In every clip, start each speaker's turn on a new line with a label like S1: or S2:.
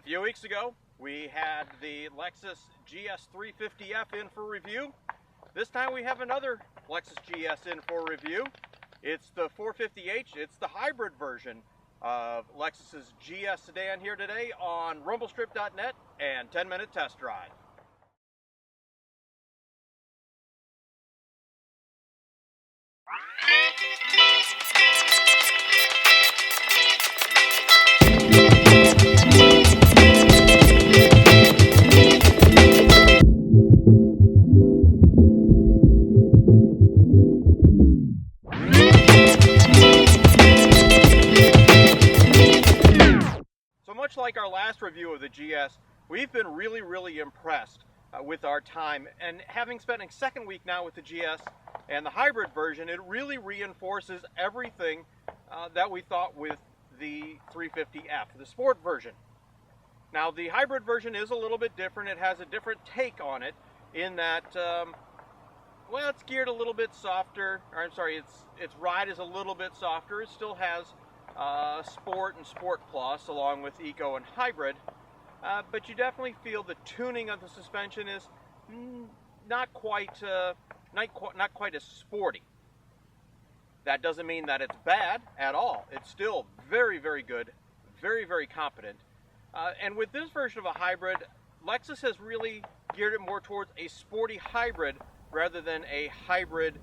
S1: A few weeks ago, we had the Lexus GS 350F in for review. This time we have another Lexus GS in for review. It's the 450h, it's the hybrid version of Lexus's GS sedan here today on Rumblestrip.NET and 10-minute test drive. So much like our last review of the GS, we've been really impressed with our time, and having spent a second week now with the GS and the hybrid version, it really reinforces everything that we thought with the 350F, the sport version. Now the hybrid version is a little bit different. It has a different take on it in that, well, it's geared a little bit softer, or I'm sorry, its ride is a little bit softer. It still has Sport and Sport Plus along with Eco and Hybrid, but you definitely feel the tuning of the suspension is not quite as sporty. That doesn't mean that it's bad at all. It's still very good, very competent. And with this version of a hybrid, Lexus has really geared it more towards a sporty hybrid rather than a hybrid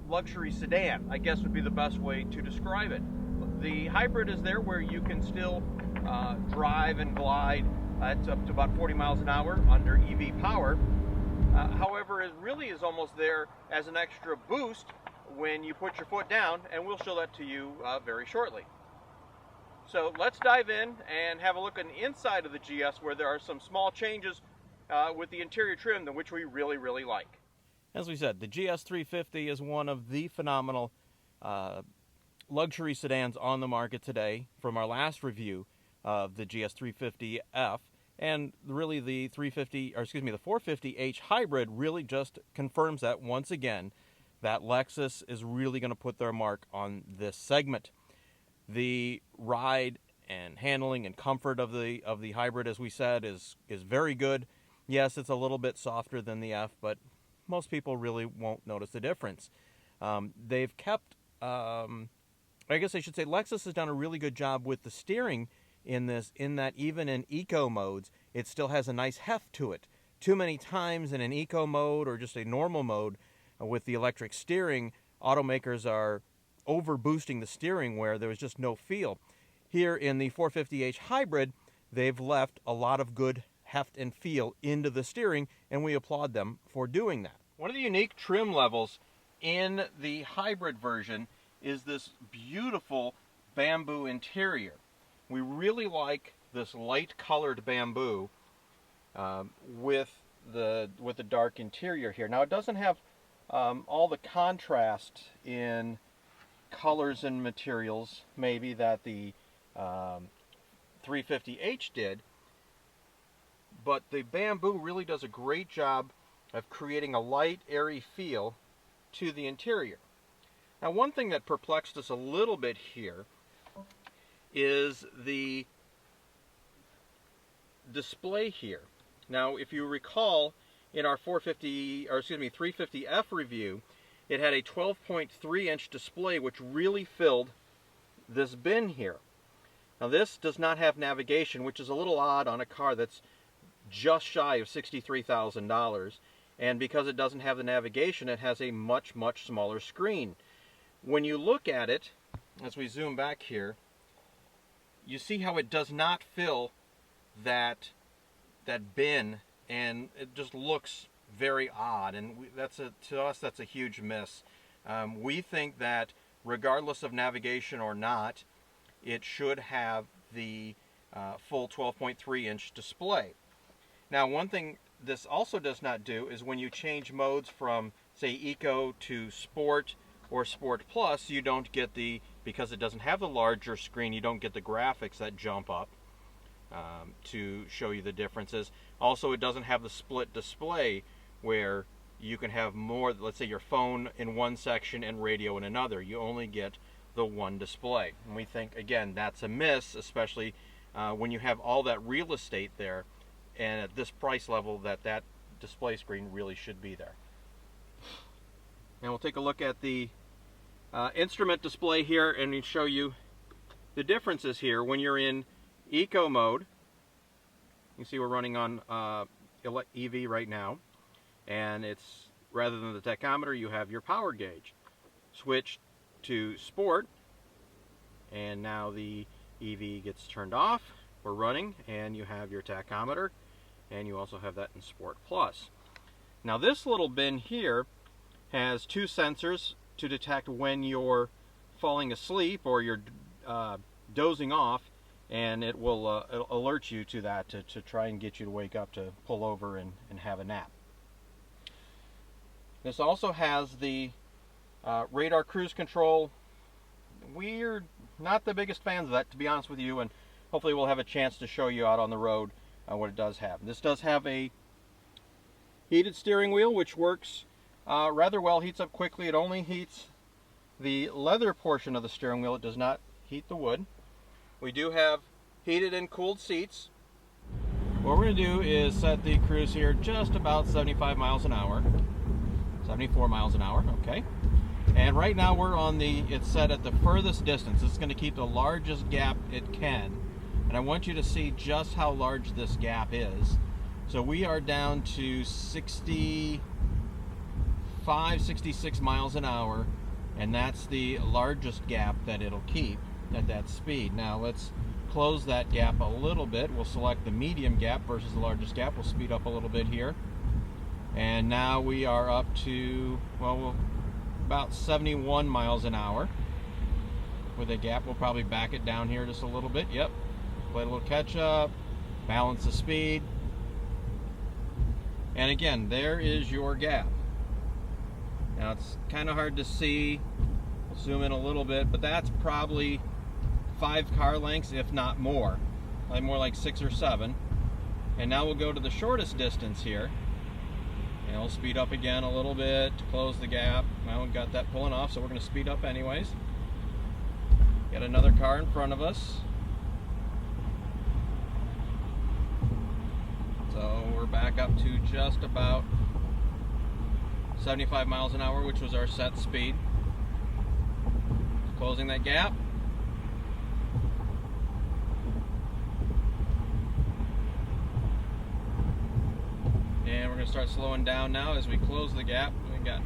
S1: luxury sedan, I guess would be the best way to describe it. The hybrid is there where you can still drive and glide at up to about 40 miles an hour under EV power. However, it really is almost there as an extra boost when you put your foot down, and we'll show that to you very shortly. So let's dive in and have a look on the inside of the GS, where there are some small changes with the interior trim which we really like. As we said, the GS 350 is one of the phenomenal luxury sedans on the market today. From our last review of the GS 350F, and really the 450h hybrid really just confirms that once again, that Lexus is really going to put their mark on this segment. The ride and handling and comfort of the hybrid, as we said, is very good. Yes, it's a little bit softer than the F, but most people really won't notice the difference. They've kept, I guess I should say, Lexus has done a really good job with the steering in that even in eco modes, it still has a nice heft to it. Too many times in an eco mode or just a normal mode with the electric steering, automakers are over boosting the steering where there was just no feel. Here in the 450h hybrid, they've left a lot of good heft and feel into the steering, and we applaud them for doing that. One of the unique trim levels in the hybrid version is this beautiful bamboo interior. We really like this light colored bamboo with the dark interior here. Now it doesn't have all the contrast in colors and materials maybe that the 350h did, but the bamboo really does a great job of creating a light, airy feel to the interior. Now, one thing that perplexed us a little bit here is the display here. Now, if you recall, in our 350F review, it had a 12.3-inch display which really filled this bin here. Now, this does not have navigation, which is a little odd on a car that's just shy of $63,000, and because it doesn't have the navigation, it has a much smaller screen. When you look at it, as we zoom back here, you see how it does not fill that bin, and it just looks very odd, and to us that's a huge miss. We think that regardless of navigation or not, it should have the full 12.3-inch display. Now, one thing this also does not do is when you change modes from, say, Eco to Sport or Sport Plus, you don't get because it doesn't have the larger screen, you don't get the graphics that jump up to show you the differences. Also, it doesn't have the split display where you can have more, let's say your phone in one section and radio in another. You only get the one display. And we think, again, that's a miss, especially when you have all that real estate there, and at this price level that display screen really should be there. And we'll take a look at the instrument display here and show you the differences here. When you're in eco mode, you see we're running on EV right now, and it's, rather than the tachometer, you have your power gauge. Switch to sport, and now the EV gets turned off. We're running, and you have your tachometer, and you also have that in Sport Plus. Now this little bin here has two sensors to detect when you're falling asleep or you're dozing off, and it will it'll alert you to that to try and get you to wake up to pull over and have a nap. This also has the radar cruise control. We're not the biggest fans of that, to be honest with you, and hopefully we'll have a chance to show you out on the road what it does have. This does have a heated steering wheel, which works rather well, heats up quickly. It only heats the leather portion of the steering wheel. It does not heat the wood. We do have heated and cooled seats. What we're going to do is set the cruise here just about 75 miles an hour. 74 miles an hour, okay. And right now we're on it's set at the furthest distance. It's going to keep the largest gap it can. And I want you to see just how large this gap is. So we are down to 65, 66 miles an hour, and that's the largest gap that it'll keep at that speed. Now let's close that gap a little bit. We'll select the medium gap versus the largest gap. We'll speed up a little bit here. And now we are up to, well, about 71 miles an hour with a gap. We'll probably back it down here just a little bit. Yep. Play a little catch up, balance the speed. And again, there is your gap. Now it's kind of hard to see. We'll zoom in a little bit, but that's probably 5 car lengths, if not more. Like more like 6 or 7. And now we'll go to the shortest distance here. And we'll speed up again a little bit to close the gap. Well, we've got that pulling off, so we're going to speed up anyways. Got another car in front of us. So we're back up to just about 75 miles an hour, which was our set speed. Closing that gap. And we're going to start slowing down now as we close the gap. We got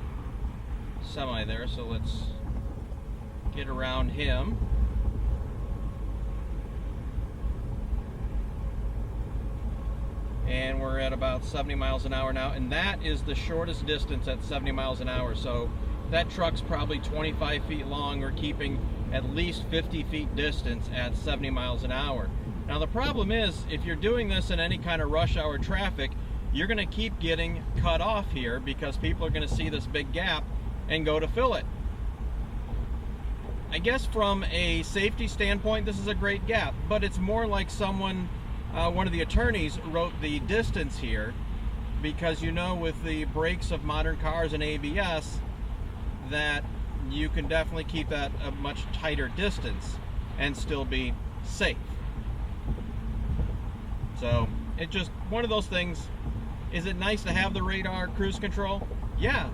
S1: semi there, so let's get around him. And we're at about 70 miles an hour now, and that is the shortest distance at 70 miles an hour. So that truck's probably 25 feet long. We're keeping at least 50 feet distance at 70 miles an hour. Now the problem is, if you're doing this in any kind of rush hour traffic, you're going to keep getting cut off here because people are going to see this big gap and go to fill it. I guess from a safety standpoint, this is a great gap, but it's more like someone, one of the attorneys wrote the distance here because, you know, with the brakes of modern cars and ABS, that you can definitely keep that a much tighter distance and still be safe. So it's just one of those things. Is it nice to have the radar cruise control? Yeah,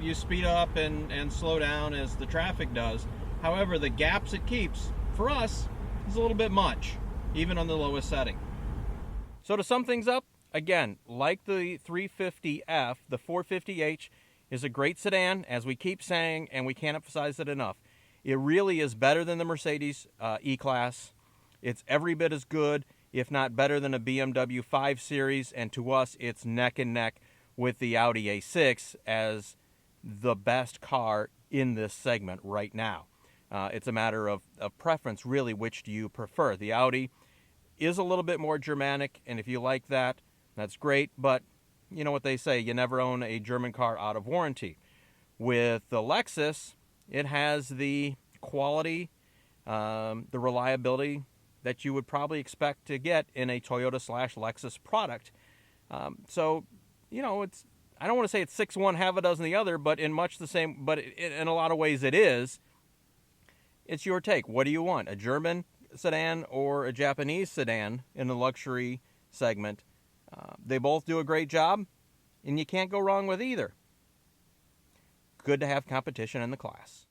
S1: you speed up and slow down as the traffic does. However, the gaps it keeps, for us, is a little bit much, even on the lowest setting. So to sum things up, again, like the 350F, the 450H is a great sedan, as we keep saying, and we can't emphasize it enough. It really is better than the Mercedes E-Class. It's every bit as good, if not better than a BMW 5 Series, and to us, it's neck and neck with the Audi A6 as the best car in this segment right now. It's a matter of preference, really. Which do you prefer? The Audi is a little bit more Germanic, and if you like that, that's great, but you know what they say, you never own a German car out of warranty. With the Lexus, it has the quality, the reliability that you would probably expect to get in a Toyota/Lexus product. So, you know, I don't want to say it's 6 one, half a dozen the other, but in much the same, but in a lot of ways it is. It's your take. What do you want? A German sedan or a Japanese sedan in the luxury segment. They both do a great job, and you can't go wrong with either. Good to have competition in the class.